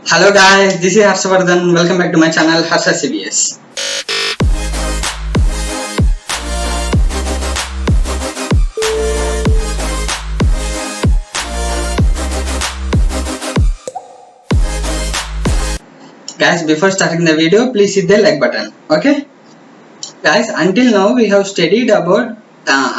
Hello guys, this is Harshavardhan. Welcome back to my channel Harsha CBS. Guys, before starting the video, please hit the like button. Okay? Guys, until now we have studied about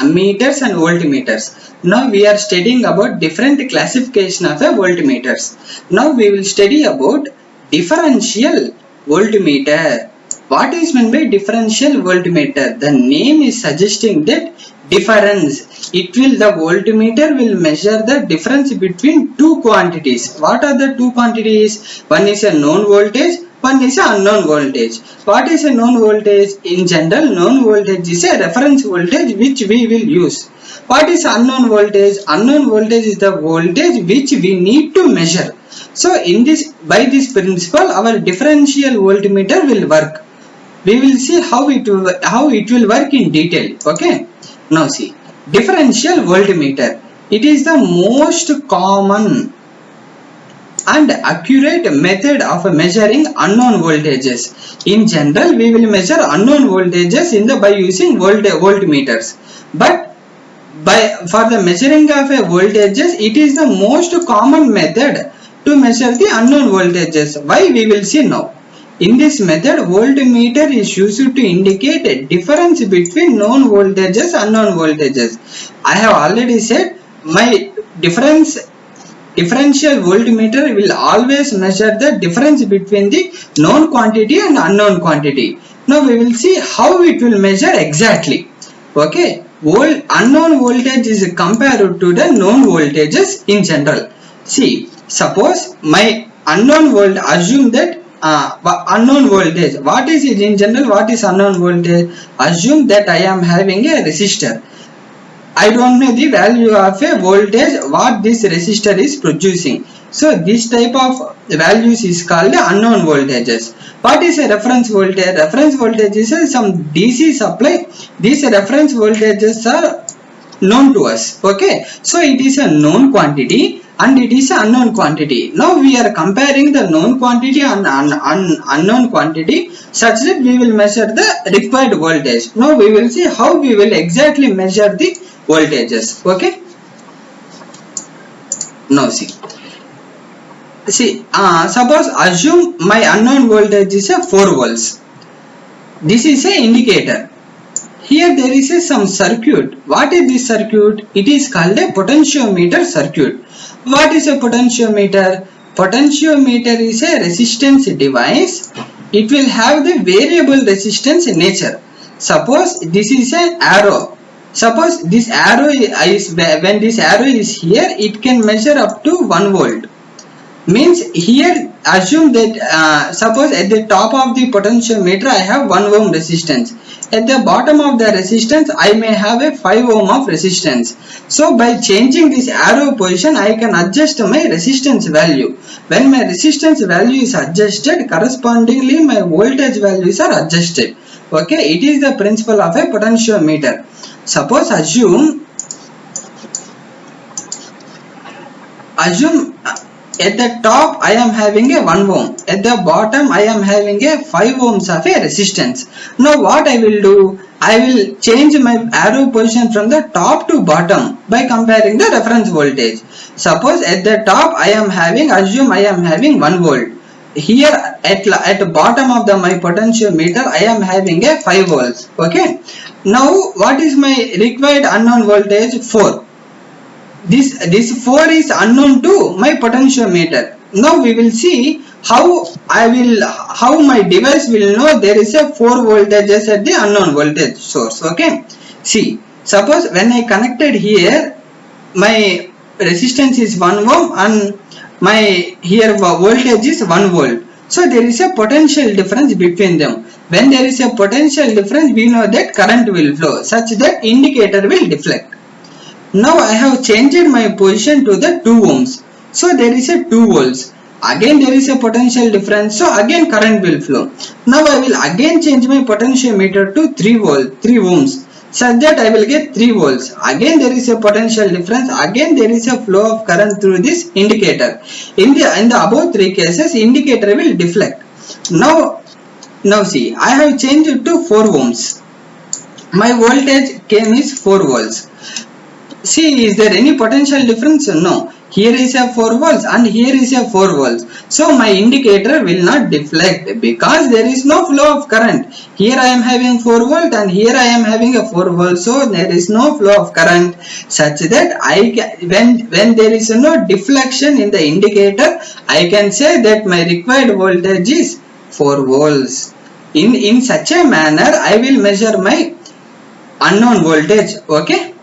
meters and voltmeters. Now we are studying about different classification of voltmeters. Now we will study about differential voltmeter. What is meant by differential voltmeter? The name is suggesting that difference. The voltmeter will measure the difference between two quantities. What are the two quantities? One is a known voltage, one is an unknown voltage. What is a known voltage? In general, known voltage is a reference voltage which we will use. What is unknown voltage? Unknown voltage is the voltage which we need to measure. So by this principle, our differential voltmeter will work. We will see how it will work in detail. Okay. Now see, differential voltmeter. It is the most common and accurate method of measuring unknown voltages. In general, we will measure unknown voltages by using voltmeters. But for the measuring of voltages, it is the most common method to measure the unknown voltages. Why? We will see now. In this method, voltmeter is used to indicate a difference between known voltages and unknown voltages. I have already said my differential voltmeter will always measure the difference between the known quantity and unknown quantity. Now we will see how it will measure exactly. Okay, unknown voltage is compared to the known voltages in general. See, suppose my unknown voltage, assume that unknown voltage. What is it in general? What is unknown voltage? Assume that I am having a resistor. I don't know the value of a voltage what this resistor is producing. So this type of values is called unknown voltages. What is a reference voltage? Reference voltage is some DC supply. These reference voltages are known to us. Okay, so it is a known quantity and it is an unknown quantity. Now we are comparing the known quantity and unknown quantity such that we will measure the required voltage. Now we will see how we will exactly measure the voltages. Okay. Now see, suppose assume my unknown voltage is a 4 volts. This is an indicator. Here there is some circuit. What is this circuit? It is called a potentiometer circuit. What is a potentiometer? Potentiometer is a resistance device. It will have the variable resistance in nature. Suppose this is an arrow. Suppose this arrow is, when this arrow is here, it can measure up to 1 volt. Means here assume that suppose at the top of the potentiometer I have 1 ohm resistance. At the bottom of the resistance I may have a 5 ohm of resistance. So by changing this arrow position I can adjust my resistance value. When my resistance value is adjusted, correspondingly my voltage values are adjusted. Okay, it is the principle of a potentiometer. Suppose assume at the top I am having a 1 ohm. At the bottom I am having a 5 ohms of a resistance. Now what I will do? I will change my arrow position from the top to bottom by comparing the reference voltage. Suppose at the top I am having, assume I am having 1 volt. Here at the bottom of my potentiometer I am having a 5 volts. Okay. Now what is my required unknown voltage? 4. This 4 is unknown to my potentiometer. Now we will see how my device will know there is a 4 voltages at the unknown voltage source. Okay. See, suppose when I connected here, my resistance is 1 ohm and my here voltage is 1 volt. So there is a potential difference between them. When there is a potential difference, we know that current will flow such that indicator will deflect. Now I have changed my position to the 2 ohms. So there is a 2 volts. Again there is a potential difference. So again current will flow. Now I will again change my potentiometer to 3 ohms. such that I will get 3 volts. Again there is a potential difference. Again there is a flow of current through this indicator. In the above 3 cases, indicator will deflect. Now see, I have changed it to 4 ohms. My voltage came is 4 volts. See, is there any potential difference? No. Here is a 4 volts and here is a 4 volts. So my indicator will not deflect because there is no flow of current. Here I am having 4 volt and here I am having a 4 volt. So there is no flow of current such that when there is no deflection in the indicator, I can say that my required voltage is 4 volts. In such a manner, I will measure my unknown voltage. Okay.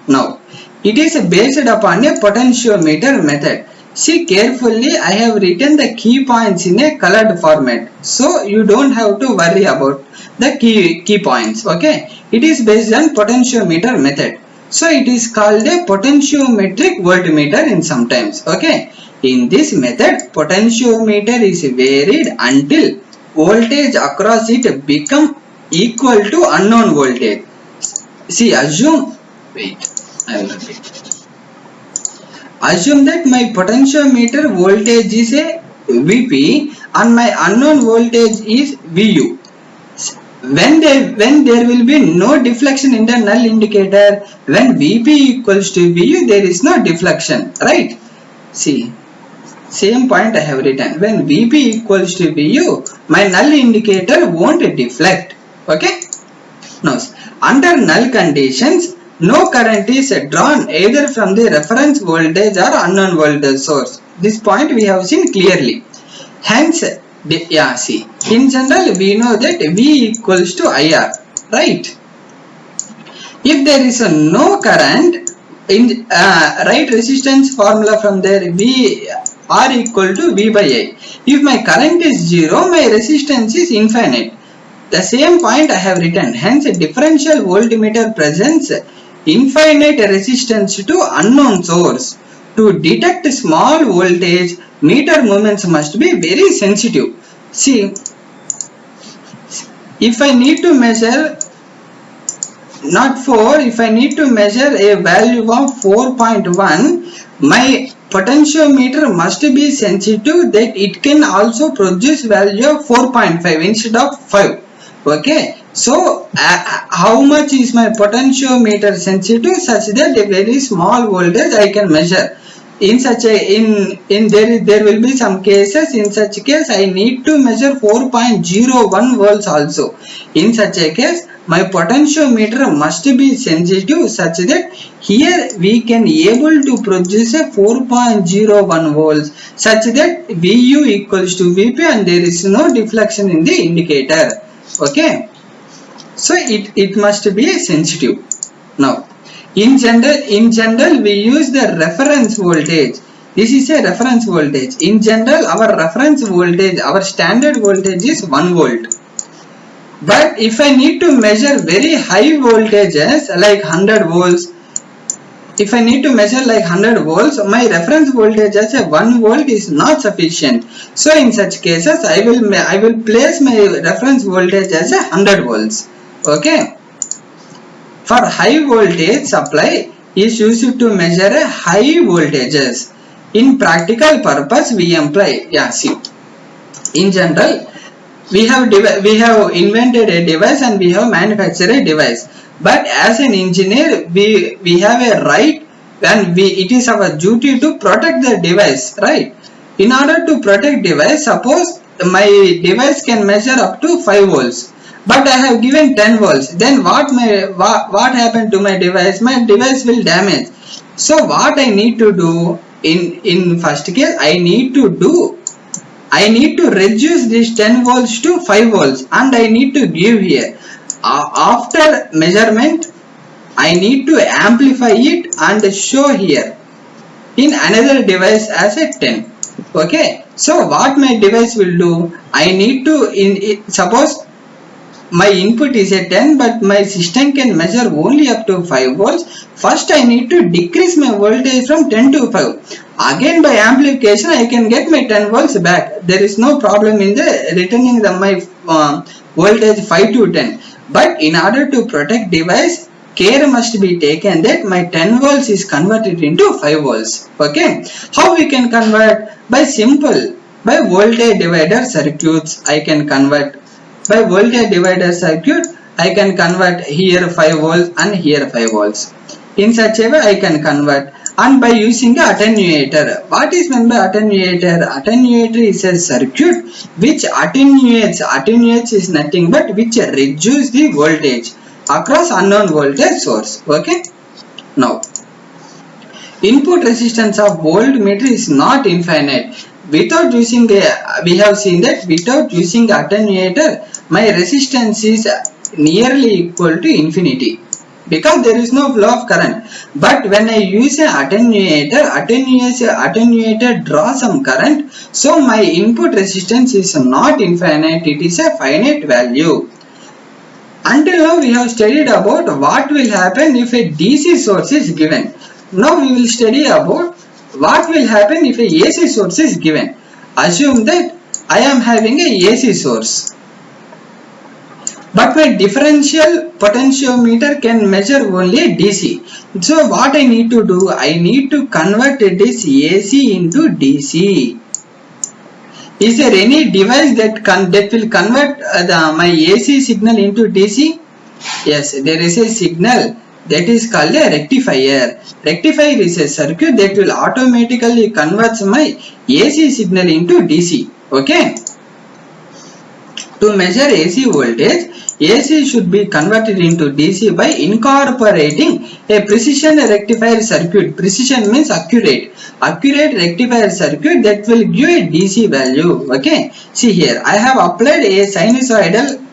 Now, it is based upon a potentiometer method. See carefully, I have written the key points in a colored format. So, you don't have to worry about the key points. Okay. It is based on potentiometer method. So, it is called a potentiometric voltmeter in sometimes. Okay. In this method, potentiometer is varied until voltage across it become equal to unknown voltage. See, assume that my potentiometer voltage is a Vp and my unknown voltage is Vu. When there will be no deflection in the null indicator, when Vp equals to Vu, there is no deflection, right? See, same point I have written. When Vp equals to Vu, my null indicator won't deflect. Okay. Now, under null conditions, no current is drawn either from the reference voltage or unknown voltage source. This point we have seen clearly. Hence, see, in general we know that V equals to IR, right? If there is no current, write resistance formula from there. V R equal to V by I. If my current is 0, my resistance is infinite. The same point I have written. Hence, a differential voltmeter presents infinite resistance to unknown source. To detect small voltage, meter movements must be very sensitive. See, if I need to measure if I need to measure a value of 4.1, my potentiometer must be sensitive that it can also produce value of 4.5 instead of 5. Okay, so how much is my potentiometer sensitive such that a very small voltage I can measure. In such a there will be some cases. In such case, I need to measure 4.01 volts also. In such a case, my potentiometer must be sensitive such that here we can able to produce a 4.01 volts such that Vu equals to Vp and there is no deflection in the indicator. Okay, so it must be sensitive. Now, in general we use the reference voltage. This is a reference voltage. In general, our reference voltage, our standard voltage is 1 volt. But if I need to measure very high voltages like 100 volts, if I need to measure like 100 volts, my reference voltage as a 1 volt is not sufficient. So in such cases, I will place my reference voltage as a 100 volts. Okay. For high voltage supply is used to measure a high voltages. In practical purpose, we employ, see, in general, we have invented a device and we have manufactured a device. But as an engineer, we have a right and it is our duty to protect the device, right? In order to protect device, suppose my device can measure up to 5 volts. But I have given 10 volts. Then what happened to my device? My device will damage. So what I need to do in first case, I need to reduce this 10 volts to 5 volts and I need to give here. After measurement, I need to amplify it and show here in another device as a 10. Okay. So what my device will do? I need to suppose my input is a 10 but my system can measure only up to 5 volts. First I need to decrease my voltage from 10 to 5. Again by amplification I can get my 10 volts back. There is no problem in the returning my voltage 5 to 10. but in order to protect device, care must be taken that my 10 volts is converted into 5 volts. Okay, how we can convert? By simple, by voltage divider circuits I can convert. By voltage divider circuit I can convert here 5 volts and here 5 volts. In such a way I can convert, and by using a attenuator. What is meant by attenuator? Attenuator is a circuit which attenuates is nothing but which reduces the voltage across unknown voltage source. Okay, now input resistance of voltmeter is not infinite. Without using we have seen that without using attenuator, my resistance is nearly equal to infinity, because there is no flow of current. But when I use an attenuator draws some current, so my input resistance is not infinite, it is a finite value. Until now we have studied about what will happen if a DC source is given. Now we will study about what will happen if a AC source is given. Assume that I am having a AC source, but my differential potentiometer can measure only DC. So what I need to do? I need to convert this AC into DC. Is there any device that will convert my AC signal into DC? Yes, there is a signal that is called a rectifier. Rectifier is a circuit that will automatically convert my AC signal into DC. Okay. To measure AC voltage, AC should be converted into DC by incorporating a precision rectifier circuit. Precision means accurate. Accurate rectifier circuit that will give a DC value. Okay. See here, I have applied a sinusoidal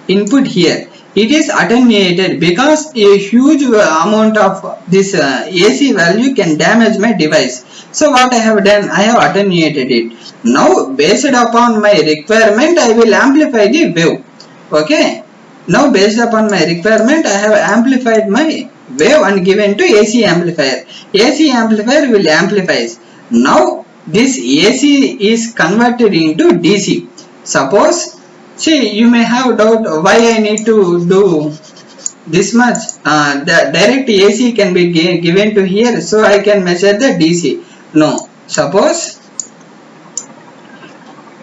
input here. It is attenuated because a huge amount of this AC value can damage my device. So what I have done? I have attenuated it. Now based upon my requirement, I will amplify the wave. Okay. Now based upon my requirement, I have amplified my wave and given to AC amplifier. AC amplifier will amplify. Now this AC is converted into DC. Suppose, see, you may have doubt why I need to do this much. The direct AC can be given to here, so I can measure the DC. No. Suppose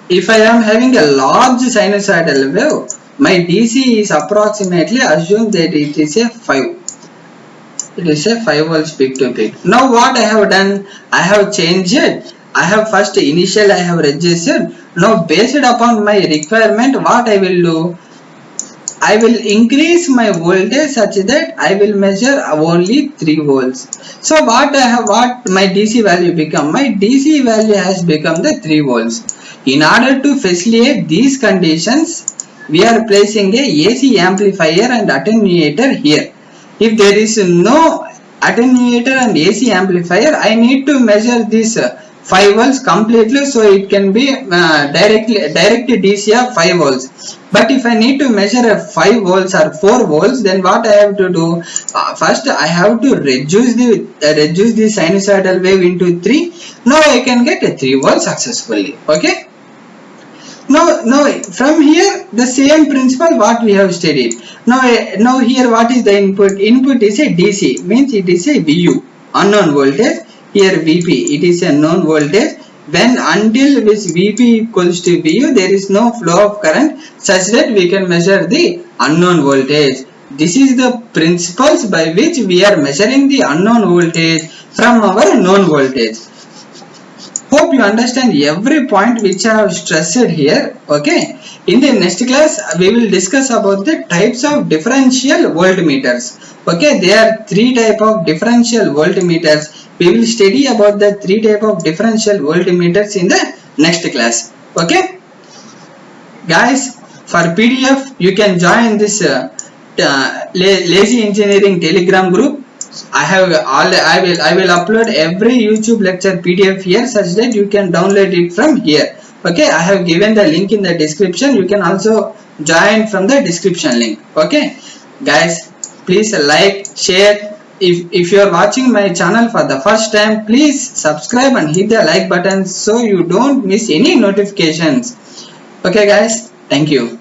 if I am having a large sinusoidal wave, my DC is approximately, assume that it is a 5. It is a 5 volts peak to peak. Now what I have done? I have changed it. I have first initial I have registered. Now based upon my requirement, what I will do? I will increase my voltage such that I will measure only 3 volts. So what my DC value become? My DC value has become the 3 volts. In order to facilitate these conditions, we are placing a AC amplifier and attenuator here. If there is no attenuator and AC amplifier, I need to measure this 5 volts completely, so it can be direct DC of 5 volts. But if I need to measure a 5 volts or 4 volts, then what I have to do? First I have to reduce the sinusoidal wave into 3. Now I can get a 3 volts successfully. Okay. Now from here the same principle what we have studied. Now here what is the input? Input is a DC, means it is a VU, unknown voltage. Here VP, it is a known voltage. When until this VP equals to VU, there is no flow of current such that we can measure the unknown voltage. This is the principles by which we are measuring the unknown voltage from our known voltage. Hope you understand every point which I have stressed here. Okay. In the next class, we will discuss about the types of differential voltmeters. Okay. There are 3 types of differential voltmeters. We will study about the 3 types of differential voltmeters in the next class. Okay. Guys, for PDF, you can join this Lazy Engineering Telegram group. I will upload every YouTube lecture PDF here such that you can download it from here. Okay, I have given the link in the description. You can also join from the description link. Okay, guys, please like, share. If you are watching my channel for the first time, please subscribe and hit the like button so you don't miss any notifications. Okay, guys, thank you.